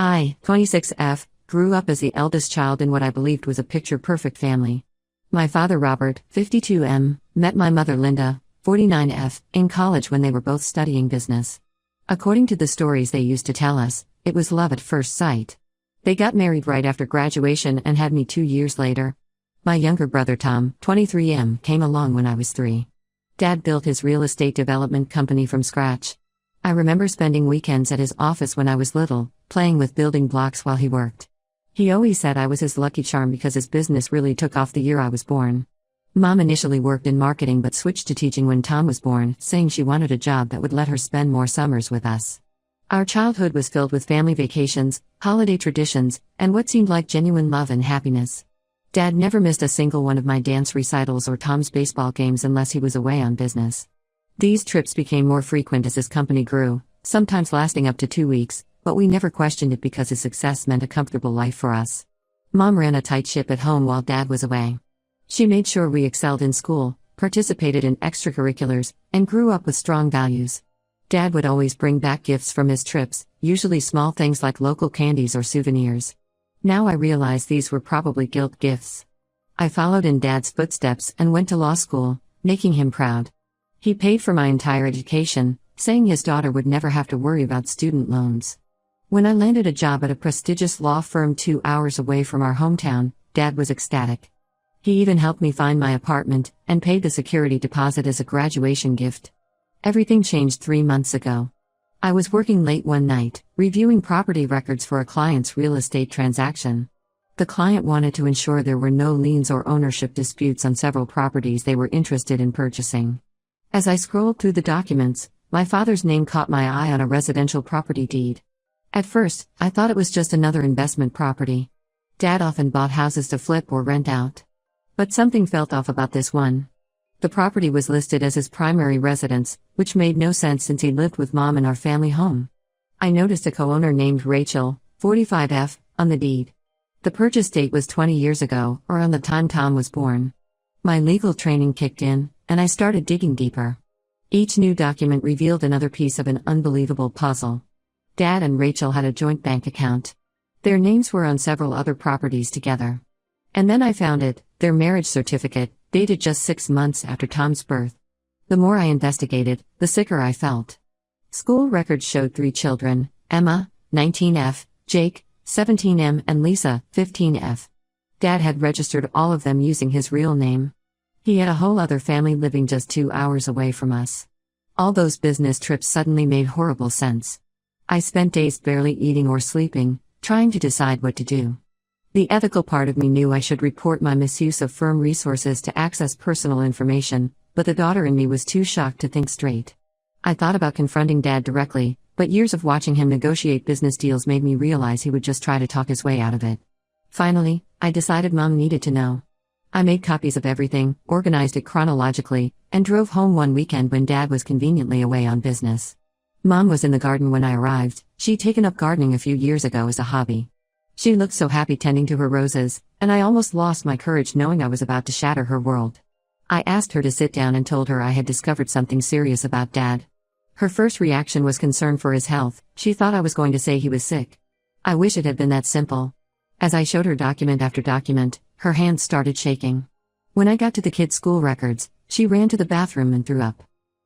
I, 26F, grew up as the eldest child in what I believed was a picture-perfect family. My father Robert, 52M, met my mother Linda, 49F, in college when they were both studying business. According to the stories they used to tell us, it was love at first sight. They got married right after graduation and had me 2 years later. My younger brother Tom, 23M, came along when I was 3. Dad built his real estate development company from scratch. I remember spending weekends at his office when I was little, playing with building blocks while he worked. He always said I was his lucky charm because his business really took off the year I was born. Mom initially worked in marketing but switched to teaching when Tom was born, saying she wanted a job that would let her spend more summers with us. Our childhood was filled with family vacations, holiday traditions, and what seemed like genuine love and happiness. Dad never missed a single one of my dance recitals or Tom's baseball games unless he was away on business. These trips became more frequent as his company grew, sometimes lasting up to 2 weeks, but we never questioned it because his success meant a comfortable life for us. Mom ran a tight ship at home while Dad was away. She made sure we excelled in school, participated in extracurriculars, and grew up with strong values. Dad would always bring back gifts from his trips, usually small things like local candies or souvenirs. Now I realize these were probably guilt gifts. I followed in Dad's footsteps and went to law school, making him proud. He paid for my entire education, saying his daughter would never have to worry about student loans. When I landed a job at a prestigious law firm 2 hours away from our hometown, Dad was ecstatic. He even helped me find my apartment, and paid the security deposit as a graduation gift. Everything changed 3 months ago. I was working late one night, reviewing property records for a client's real estate transaction. The client wanted to ensure there were no liens or ownership disputes on several properties they were interested in purchasing. As I scrolled through the documents, my father's name caught my eye on a residential property deed. At first, I thought it was just another investment property. Dad often bought houses to flip or rent out. But something felt off about this one. The property was listed as his primary residence, which made no sense since he lived with Mom in our family home. I noticed a co-owner named Rachel, 45F, on the deed. The purchase date was 20 years ago, or on the time Tom was born. My legal training kicked in, and I started digging deeper. Each new document revealed another piece of an unbelievable puzzle. Dad and Rachel had a joint bank account. Their names were on several other properties together. And then I found it, their marriage certificate, dated just 6 months after Tom's birth. The more I investigated, the sicker I felt. School records showed 3 children, Emma, 19F, Jake, 17M, and Lisa, 15F. Dad had registered all of them using his real name. He had a whole other family living just 2 hours away from us. All those business trips suddenly made horrible sense. I spent days barely eating or sleeping, trying to decide what to do. The ethical part of me knew I should report my misuse of firm resources to access personal information, but the daughter in me was too shocked to think straight. I thought about confronting Dad directly, but years of watching him negotiate business deals made me realize he would just try to talk his way out of it. Finally, I decided Mom needed to know. I made copies of everything, organized it chronologically, and drove home one weekend when Dad was conveniently away on business. Mom was in the garden when I arrived. She'd taken up gardening a few years ago as a hobby. She looked so happy tending to her roses, and I almost lost my courage knowing I was about to shatter her world. I asked her to sit down and told her I had discovered something serious about Dad. Her first reaction was concern for his health. She thought I was going to say he was sick. I wish it had been that simple. As I showed her document after document, her hands started shaking. When I got to the kids' school records, she ran to the bathroom and threw up.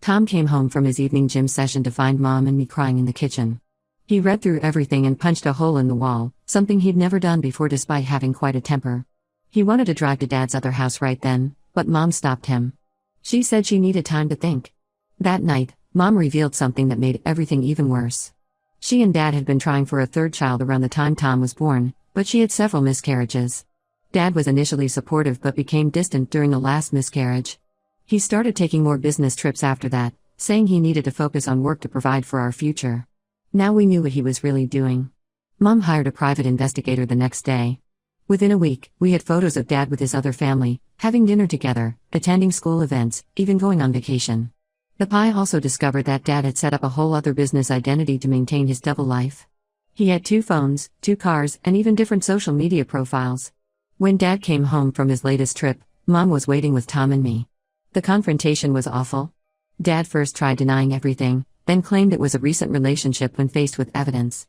Tom came home from his evening gym session to find Mom and me crying in the kitchen. He read through everything and punched a hole in the wall, something he'd never done before despite having quite a temper. He wanted to drive to Dad's other house right then, but Mom stopped him. She said she needed time to think. That night, Mom revealed something that made everything even worse. She and Dad had been trying for a 3rd child around the time Tom was born, but she had several miscarriages. Dad was initially supportive but became distant during the last miscarriage. He started taking more business trips after that, saying he needed to focus on work to provide for our future. Now we knew what he was really doing. Mom hired a private investigator the next day. Within a week, we had photos of Dad with his other family, having dinner together, attending school events, even going on vacation. The PI also discovered that Dad had set up a whole other business identity to maintain his double life. He had 2 phones, 2 cars, and even different social media profiles. When Dad came home from his latest trip, Mom was waiting with Tom and me. The confrontation was awful. Dad first tried denying everything, then claimed it was a recent relationship when faced with evidence.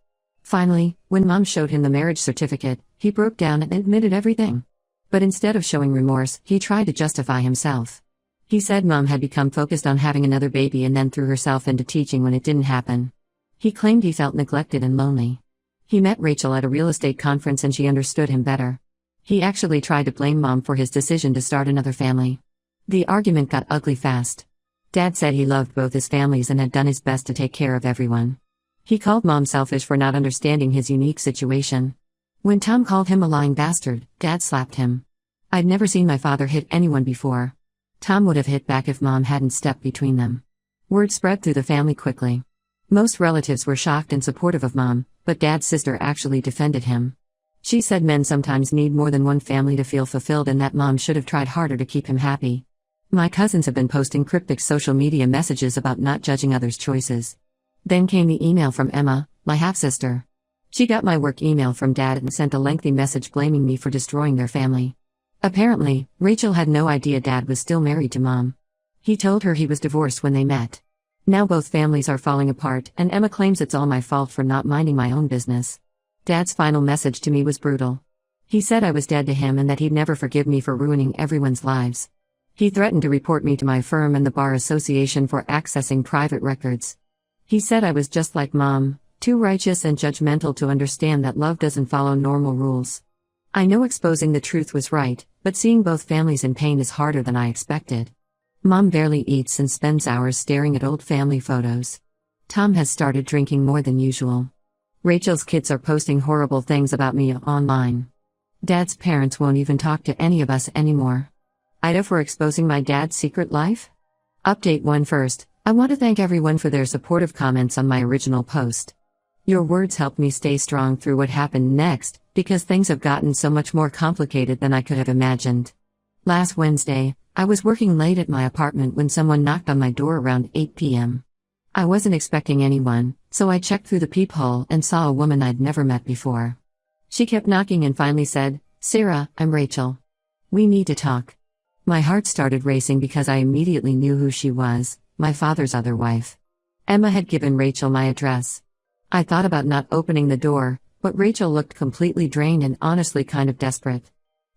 Finally, when Mom showed him the marriage certificate, he broke down and admitted everything. But instead of showing remorse, he tried to justify himself. He said Mom had become focused on having another baby and then threw herself into teaching when it didn't happen. He claimed he felt neglected and lonely. He met Rachel at a real estate conference and she understood him better. He actually tried to blame Mom for his decision to start another family. The argument got ugly fast. Dad said he loved both his families and had done his best to take care of everyone. He called Mom selfish for not understanding his unique situation. When Tom called him a lying bastard, Dad slapped him. I'd never seen my father hit anyone before. Tom would have hit back if Mom hadn't stepped between them. Word spread through the family quickly. Most relatives were shocked and supportive of Mom, but Dad's sister actually defended him. She said men sometimes need more than one family to feel fulfilled and that Mom should have tried harder to keep him happy. My cousins have been posting cryptic social media messages about not judging others' choices. Then came the email from Emma, my half-sister. She got my work email from Dad and sent a lengthy message blaming me for destroying their family. Apparently, Rachel had no idea Dad was still married to Mom. He told her he was divorced when they met. Now both families are falling apart, and Emma claims it's all my fault for not minding my own business. Dad's final message to me was brutal. He said I was dead to him and that he'd never forgive me for ruining everyone's lives. He threatened to report me to my firm and the Bar Association for accessing private records. He said I was just like Mom, too righteous and judgmental to understand that love doesn't follow normal rules. I know exposing the truth was right, but seeing both families in pain is harder than I expected. Mom barely eats and spends hours staring at old family photos. Tom has started drinking more than usual. Rachel's kids are posting horrible things about me online. Dad's parents won't even talk to any of us anymore. Ida for exposing my dad's secret life? Update 1 first, I want to thank everyone for their supportive comments on my original post. Your words helped me stay strong through what happened next, because things have gotten so much more complicated than I could have imagined. Last Wednesday, I was working late at my apartment when someone knocked on my door around 8 p.m. I wasn't expecting anyone, so I checked through the peephole and saw a woman I'd never met before. She kept knocking and finally said, "Sarah, I'm Rachel. We need to talk." My heart started racing because I immediately knew who she was, my father's other wife. Emma had given Rachel my address. I thought about not opening the door, but Rachel looked completely drained and honestly kind of desperate.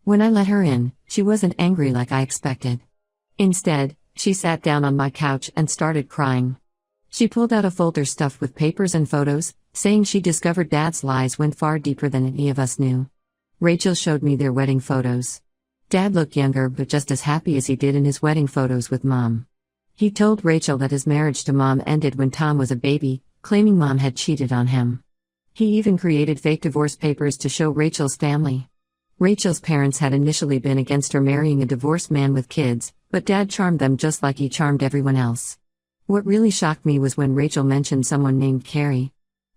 When I let her in, she wasn't angry like I expected. Instead, she sat down on my couch and started crying. She pulled out a folder stuffed with papers and photos, saying she discovered Dad's lies went far deeper than any of us knew. Rachel showed me their wedding photos. Dad looked younger but just as happy as he did in his wedding photos with Mom. He told Rachel that his marriage to Mom ended when Tom was a baby, claiming Mom had cheated on him. He even created fake divorce papers to show Rachel's family. Rachel's parents had initially been against her marrying a divorced man with kids, but Dad charmed them just like he charmed everyone else. What really shocked me was when Rachel mentioned someone named Carrie.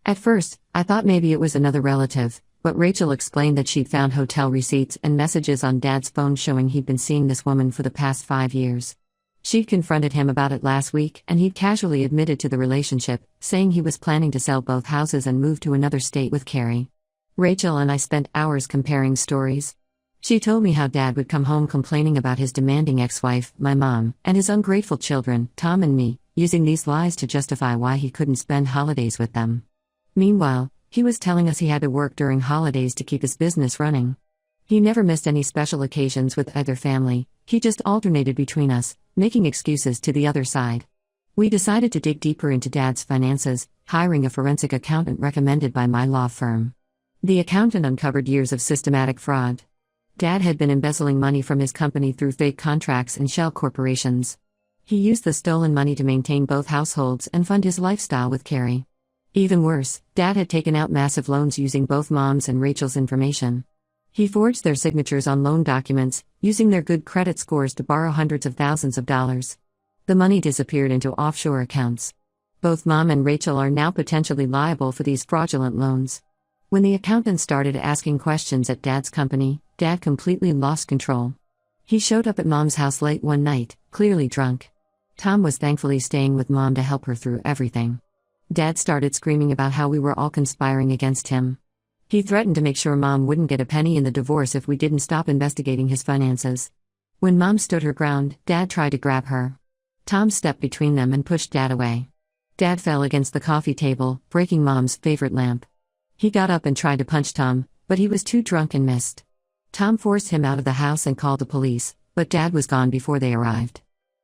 At first, I thought maybe it was another relative, but Rachel explained that she'd found hotel receipts and messages on Dad's phone showing he'd been seeing this woman for the past 5 years. She'd confronted him about it last week and he'd casually admitted to the relationship, saying he was planning to sell both houses and move to another state with Carrie. Rachel and I spent hours comparing stories. She told me how Dad would come home complaining about his demanding ex-wife, my mom, and his ungrateful children, Tom and me, using these lies to justify why he couldn't spend holidays with them. Meanwhile, he was telling us he had to work during holidays to keep his business running. He never missed any special occasions with either family, he just alternated between us, making excuses to the other side. We decided to dig deeper into Dad's finances, hiring a forensic accountant recommended by my law firm. The accountant uncovered years of systematic fraud. Dad had been embezzling money from his company through fake contracts and shell corporations. He used the stolen money to maintain both households and fund his lifestyle with Carrie. Even worse, Dad had taken out massive loans using both Mom's and Rachel's information. He forged their signatures on loan documents, using their good credit scores to borrow hundreds of thousands of dollars. The money disappeared into offshore accounts. Both Mom and Rachel are now potentially liable for these fraudulent loans. When the accountant started asking questions at Dad's company, Dad completely lost control. He showed up at Mom's house late one night, clearly drunk. Tom was thankfully staying with Mom to help her through everything. Dad started screaming about how we were all conspiring against him. He threatened to make sure Mom wouldn't get a penny in the divorce if we didn't stop investigating his finances. When Mom stood her ground, Dad tried to grab her. Tom stepped between them and pushed Dad away. Dad fell against the coffee table, breaking Mom's favorite lamp. He got up and tried to punch Tom, but he was too drunk and missed. Tom forced him out of the house and called the police, but Dad was gone before they arrived.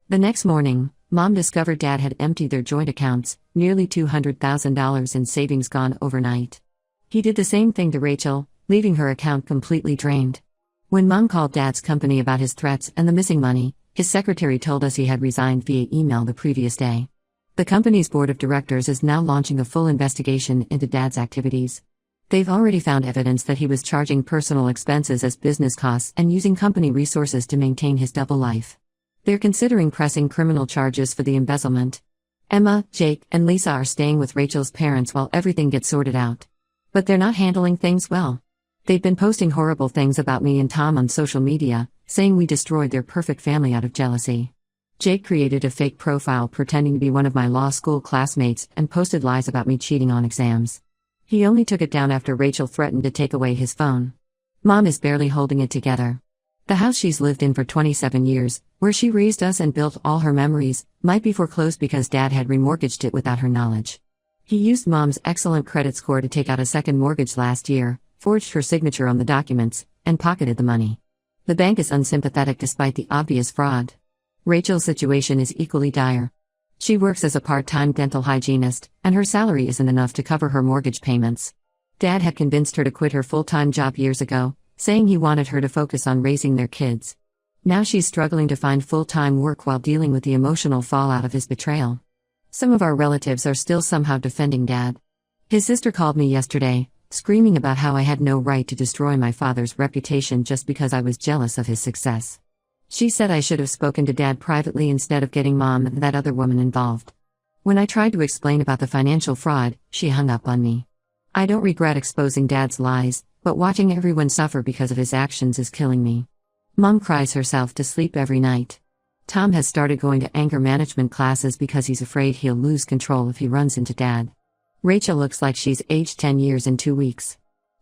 The next morning, Mom discovered Dad had emptied their joint accounts, nearly $200,000 in savings gone overnight. He did the same thing to Rachel, leaving her account completely drained. When Mom called Dad's company about his threats and the missing money, his secretary told us he had resigned via email the previous day. The company's board of directors is now launching a full investigation into Dad's activities. They've already found evidence that he was charging personal expenses as business costs and using company resources to maintain his double life. They're considering pressing criminal charges for the embezzlement. Emma, Jake, and Lisa are staying with Rachel's parents while everything gets sorted out. But they're not handling things well. They've been posting horrible things about me and Tom on social media, saying we destroyed their perfect family out of jealousy. Jake created a fake profile pretending to be one of my law school classmates and posted lies about me cheating on exams. He only took it down after Rachel threatened to take away his phone. Mom is barely holding it together. The house she's lived in for 27 years, where she raised us and built all her memories, might be foreclosed because Dad had remortgaged it without her knowledge. He used Mom's excellent credit score to take out a second mortgage last year, forged her signature on the documents, and pocketed the money. The bank is unsympathetic despite the obvious fraud. Rachel's situation is equally dire. She works as a part-time dental hygienist, and her salary isn't enough to cover her mortgage payments. Dad had convinced her to quit her full-time job years ago, saying he wanted her to focus on raising their kids. Now she's struggling to find full-time work while dealing with the emotional fallout of his betrayal. Some of our relatives are still somehow defending Dad. His sister called me yesterday, screaming about how I had no right to destroy my father's reputation just because I was jealous of his success. She said I should have spoken to Dad privately instead of getting Mom and that other woman involved. When I tried to explain about the financial fraud, she hung up on me. I don't regret exposing Dad's lies, but watching everyone suffer because of his actions is killing me. Mom cries herself to sleep every night. Tom has started going to anger management classes because he's afraid he'll lose control if he runs into Dad. Rachel looks like she's aged 10 years in 2 weeks.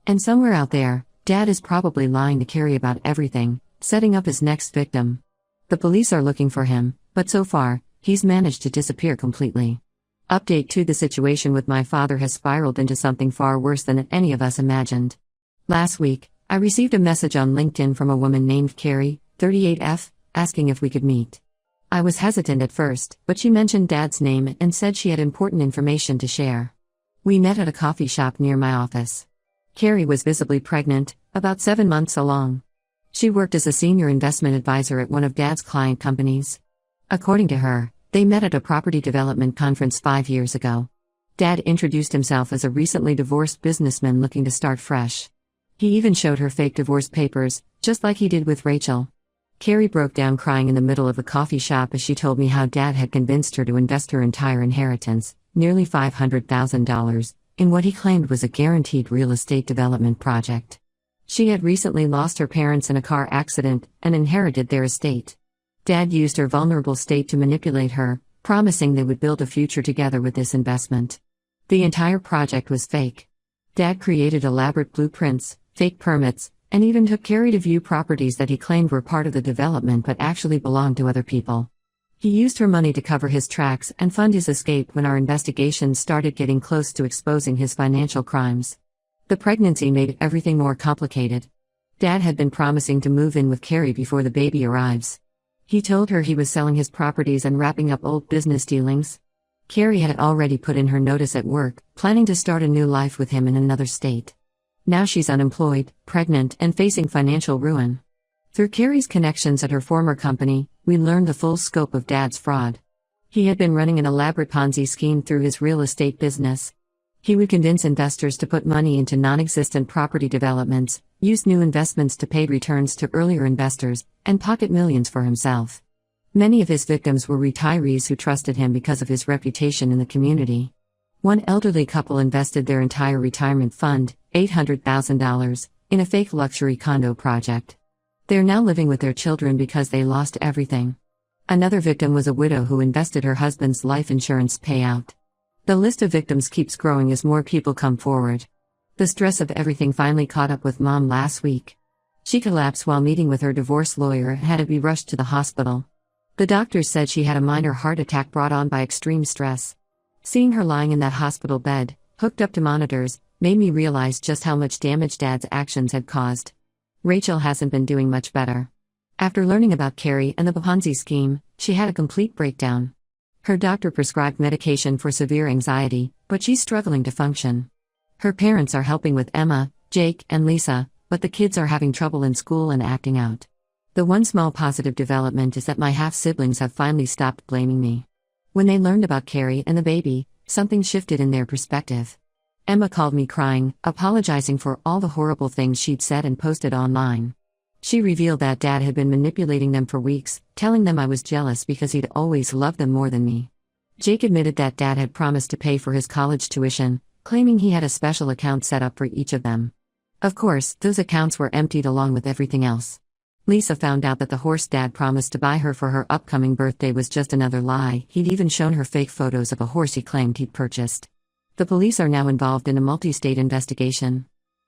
And somewhere out there, Dad is probably lying to Carrie about everything, setting up his next victim. The police are looking for him, but so far, he's managed to disappear completely. Update 2: The situation with my father has spiraled into something far worse than any of us imagined. Last week, I received a message on LinkedIn from a woman named Carrie, 38F, asking if we could meet. I was hesitant at first, but she mentioned Dad's name and said she had important information to share. We met at a coffee shop near my office. Carrie was visibly pregnant, about 7 months along. She worked as a senior investment advisor at one of Dad's client companies. According to her, they met at a property development conference 5 years ago. Dad introduced himself as a recently divorced businessman looking to start fresh. He even showed her fake divorce papers, just like he did with Rachel. Carrie broke down crying in the middle of the coffee shop as she told me how Dad had convinced her to invest her entire inheritance, nearly $500,000, in what he claimed was a guaranteed real estate development project. She had recently lost her parents in a car accident and inherited their estate. Dad used her vulnerable state to manipulate her, promising they would build a future together with this investment. The entire project was fake. Dad created elaborate blueprints, fake permits, and even took Carrie to view properties that he claimed were part of the development but actually belonged to other people. He used her money to cover his tracks and fund his escape when our investigations started getting close to exposing his financial crimes. The pregnancy made everything more complicated. Dad had been promising to move in with Carrie before the baby arrives. He told her he was selling his properties and wrapping up old business dealings. Carrie had already put in her notice at work, planning to start a new life with him in another state. Now she's unemployed, pregnant, and facing financial ruin. Through Carrie's connections at her former company, we learned the full scope of Dad's fraud. He had been running an elaborate Ponzi scheme through his real estate business. He would convince investors to put money into non-existent property developments, use new investments to pay returns to earlier investors, and pocket millions for himself. Many of his victims were retirees who trusted him because of his reputation in the community. One elderly couple invested their entire retirement fund, $800,000, in a fake luxury condo project. They're now living with their children because they lost everything. Another victim was a widow who invested her husband's life insurance payout. The list of victims keeps growing as more people come forward. The stress of everything finally caught up with Mom last week. She collapsed while meeting with her divorce lawyer and had to be rushed to the hospital. The doctors said she had a minor heart attack brought on by extreme stress. Seeing her lying in that hospital bed, hooked up to monitors, made me realize just how much damage Dad's actions had caused. Rachel hasn't been doing much better. After learning about Carrie and the Ponzi scheme, she had a complete breakdown. Her doctor prescribed medication for severe anxiety, but she's struggling to function. Her parents are helping with Emma, Jake, and Lisa, but the kids are having trouble in school and acting out. The one small positive development is that my half-siblings have finally stopped blaming me. When they learned about Carrie and the baby, something shifted in their perspective. Emma called me crying, apologizing for all the horrible things she'd said and posted online. She revealed that Dad had been manipulating them for weeks, telling them I was jealous because he'd always loved them more than me. Jake admitted that Dad had promised to pay for his college tuition, claiming he had a special account set up for each of them. Of course, those accounts were emptied along with everything else. Lisa found out that the horse Dad promised to buy her for her upcoming birthday was just another lie. He'd even shown her fake photos of a horse he claimed he'd purchased. The police are now involved in a multi-state investigation.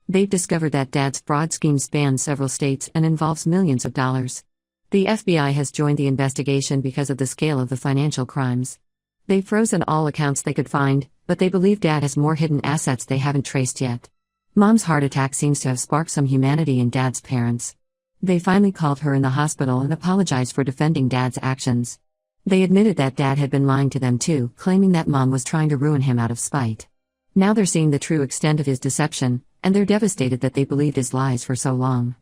They've discovered that Dad's fraud scheme spans several states and involves millions of dollars. The FBI has joined the investigation because of the scale of the financial crimes. They've frozen all accounts they could find, but they believe Dad has more hidden assets they haven't traced yet. Mom's heart attack seems to have sparked some humanity in Dad's parents. They finally called her in the hospital and apologized for defending Dad's actions. They admitted that Dad had been lying to them too, claiming that Mom was trying to ruin him out of spite. Now they're seeing the true extent of his deception, and they're devastated that they believed his lies for so long.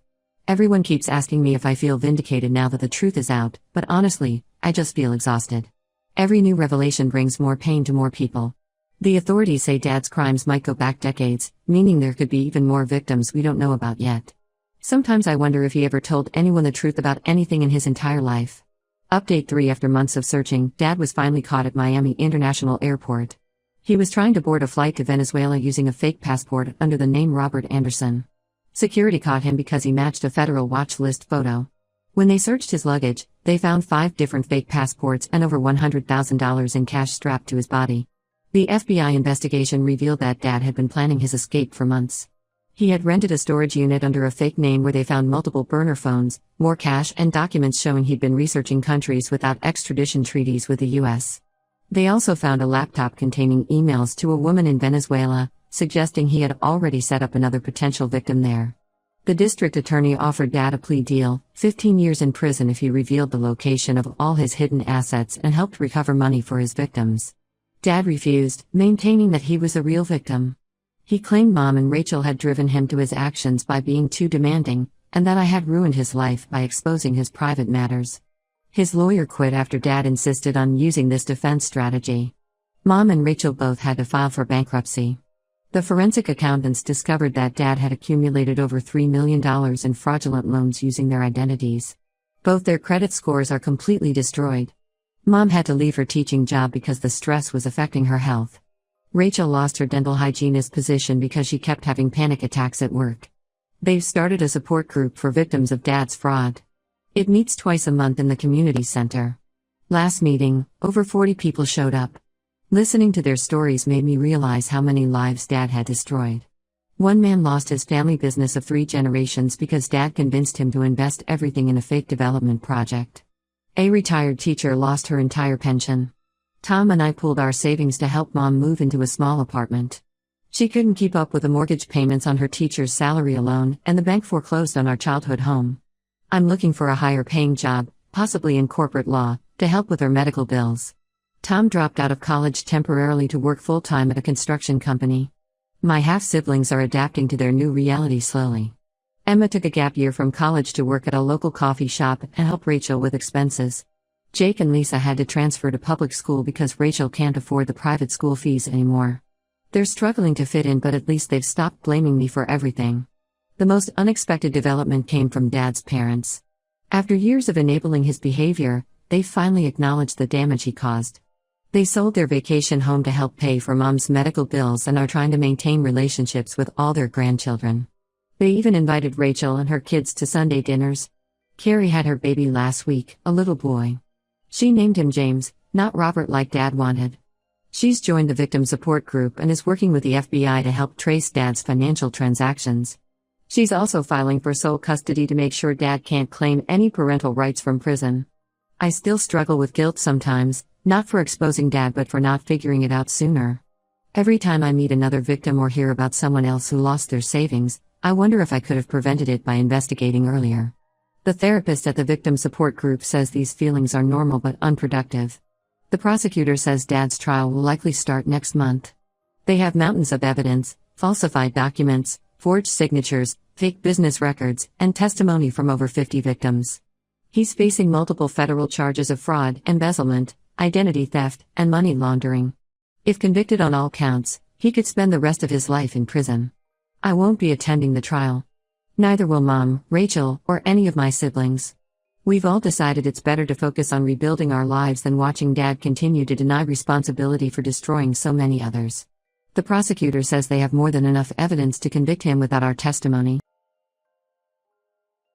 Everyone keeps asking me if I feel vindicated now that the truth is out, but honestly, I just feel exhausted. Every new revelation brings more pain to more people. The authorities say Dad's crimes might go back decades, meaning there could be even more victims we don't know about yet. Sometimes I wonder if he ever told anyone the truth about anything in his entire life. Update 3: After months of searching, Dad was finally caught at Miami International Airport. He was trying to board a flight to Venezuela using a fake passport under the name Robert Anderson. Security caught him because he matched a federal watch list photo. When they searched his luggage, they found 5 different fake passports and over $100,000 in cash strapped to his body. The FBI investigation revealed that Dad had been planning his escape for months. He had rented a storage unit under a fake name where they found multiple burner phones, more cash, and documents showing he'd been researching countries without extradition treaties with the U.S. They also found a laptop containing emails to a woman in Venezuela, suggesting he had already set up another potential victim there. The district attorney offered Dad a plea deal, 15 years in prison if he revealed the location of all his hidden assets and helped recover money for his victims. Dad refused, maintaining that he was a real victim. He claimed Mom and Rachel had driven him to his actions by being too demanding, and that I had ruined his life by exposing his private matters. His lawyer quit after Dad insisted on using this defense strategy. Mom and Rachel both had to file for bankruptcy. The forensic accountants discovered that Dad had accumulated over $3 million in fraudulent loans using their identities. Both their credit scores are completely destroyed. Mom had to leave her teaching job because the stress was affecting her health. Rachel lost her dental hygienist position because she kept having panic attacks at work. They've started a support group for victims of Dad's fraud. It meets twice a month in the community center. Last meeting, over 40 people showed up. Listening to their stories made me realize how many lives Dad had destroyed. One man lost his family business of 3 generations because Dad convinced him to invest everything in a fake development project. A retired teacher lost her entire pension. Tom and I pooled our savings to help Mom move into a small apartment. She couldn't keep up with the mortgage payments on her teacher's salary alone, and the bank foreclosed on our childhood home. I'm looking for a higher paying job, possibly in corporate law, to help with her medical bills. Tom dropped out of college temporarily to work full-time at a construction company. My half-siblings are adapting to their new reality slowly. Emma took a gap year from college to work at a local coffee shop and help Rachel with expenses. Jake and Lisa had to transfer to public school because Rachel can't afford the private school fees anymore. They're struggling to fit in, but at least they've stopped blaming me for everything. The most unexpected development came from Dad's parents. After years of enabling his behavior, they finally acknowledged the damage he caused. They sold their vacation home to help pay for Mom's medical bills and are trying to maintain relationships with all their grandchildren. They even invited Rachel and her kids to Sunday dinners. Carrie had her baby last week, a little boy. She named him James, not Robert like Dad wanted. She's joined the victim support group and is working with the FBI to help trace Dad's financial transactions. She's also filing for sole custody to make sure Dad can't claim any parental rights from prison. I still struggle with guilt sometimes, not for exposing Dad but for not figuring it out sooner. Every time I meet another victim or hear about someone else who lost their savings, I wonder if I could have prevented it by investigating earlier. The therapist at the victim support group says these feelings are normal but unproductive. The prosecutor says Dad's trial will likely start next month. They have mountains of evidence, falsified documents, forged signatures, fake business records, and testimony from over 50 victims. He's facing multiple federal charges of fraud, embezzlement, identity theft, and money laundering. If convicted on all counts, he could spend the rest of his life in prison. I won't be attending the trial. Neither will Mom, Rachel, or any of my siblings. We've all decided it's better to focus on rebuilding our lives than watching Dad continue to deny responsibility for destroying so many others. The prosecutor says they have more than enough evidence to convict him without our testimony.